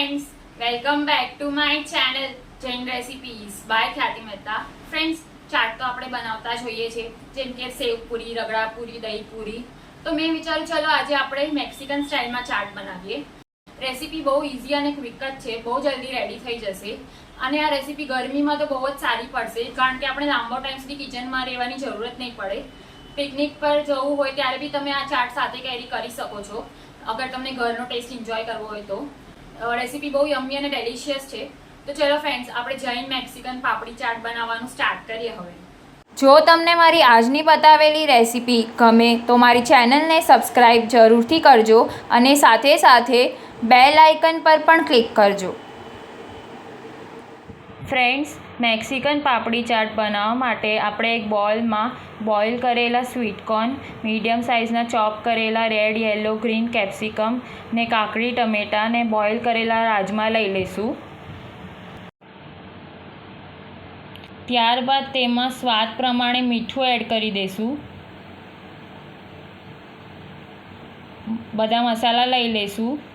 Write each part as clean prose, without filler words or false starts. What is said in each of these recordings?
friends, welcome back to my channel Jain Recipes by ખ્યાતિ Mehta. Friends, chaat તો આપણે બનાવતા જ હોઈએ છીએ, જેમ કે સેવ પૂરી, રગડા પૂરી, દહીં પૂરી. તો મેં વિચાર્યું ચલો આજે આપણે મેક્સિકન સ્ટાઇલમાં ચાટ બનાવીએ. રેસીપી બહુ ઇઝી અને ક્વિક જ છે, બહુ જલ્દી રેડી થઈ જશે. અને આ રેસીપી ગરમીમાં તો બહુ જ સારી પડશે, કારણ કે આપણે લાંબો ટાઈમ સુધી કિચનમાં રહેવાની જરૂરત નહીં પડે. પિકનિક પર જવું હોય ત્યારે બી તમે આ ચાટ સાથે કેરી કરી શકો છો, અગર તમને ઘરનો ટેસ્ટ એન્જોય કરવો હોય તો. રેસીપી બહુ યમ્મી અને ડેલિશિયસ છે. તો ચલો ફ્રેન્ડ્સ, આપણે જૈન મેક્સિકન પાપડી ચાટ બનાવવાનું સ્ટાર્ટ કરીએ હવે. જો તમને મારી આજની બતાવેલી રેસીપી ગમે તો મારી ચેનલને સબસ્ક્રાઈબ જરૂરથી કરજો અને સાથે સાથે બેલ આઇકન પર પણ ક્લિક કરજો. ફ્રેન્ડ્સ, મેક્સિકન પાપડી ચાટ બનાવવા માટે આપણે એક બોલમાં બોઇલ કરેલા સ્વીટકોર્ન, મીડિયમ સાઇઝના ચોપ કરેલા રેડ, યલો, ગ્રીન કેપ્સિકમ ને કાકડી, ટમેટાં ને બોઇલ કરેલા રાજમા લઈ લઈશું. ત્યારબાદ તેમાં સ્વાદ પ્રમાણે મીઠું એડ કરી દઈશું. બધા મસાલા લઈ લઈશું.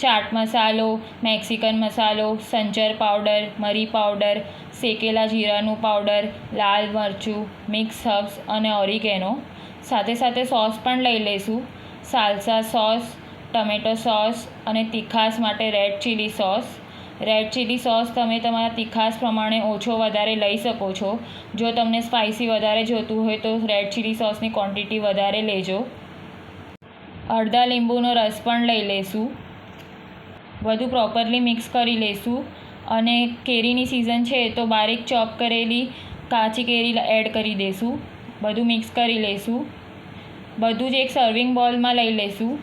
ચાટ મસાલો, મેક્સિકન મસાલો, સંચર પાવડર, મરી પાવડર, શેકેલા જીરાનું પાવડર, લાલ મરચું, મિક્સ હર્બ્સ અને ઓરિગેનો. સાથે સાથે સોસ પણ લઈ લઈશું. સાલ્સા સોસ, ટમેટો સોસ અને તીખાશ માટે red chilli sauce. Red chilli sauce તમે તમારા તીખાશ પ્રમાણે ઓછો વધારે લઈ શકો છો. જો તમને સ્પાઇસી વધારે જોતું હોય તો રેડ ચીલી સોસની ક્વોન્ટિટી વધારે લેજો. અડધા લીંબુનો રસ પણ લઈ લઈશું. બધું પ્રોપરલી મિક્સ કરી લઈશું. અને કેરીની સિઝન છે તો બારીક ચોપ કરેલી કાચી કેરી એડ કરી દઈશું. બધું મિક્સ કરી લઈશું. બધું જ એક સર્વિંગ બોલમાં લઈ લઈશું.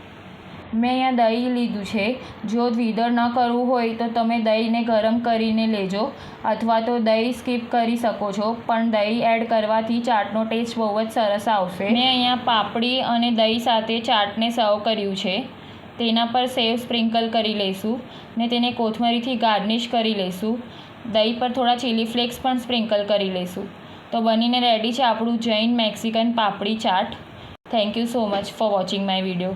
મેં અહીંયા દહીં લીધું છે. જો વિધર ન કરવું હોય તો તમે દહીંને ગરમ કરીને લેજો, અથવા તો દહીં સ્કીપ કરી શકો છો, પણ દહીં એડ કરવાથી ચાટનો ટેસ્ટ બહુ જ સરસ આવશે. મેં અહીંયા પાપડી અને દહીં સાથે ચાટને સર્વ કર્યું છે. તેના પર સેવ સ્પ્રિંકલ કરી લઈશું ને તેને કોથમરીથી ગાર્નિશ કરી લઈશું. દહીં પર થોડા ચીલી ફ્લેક્સ પણ સ્પ્રિંકલ કરી લઈશું. તો બનીને રેડી છે આપણું Jain Mexican papdi chaat. Thank you so much for watching my video.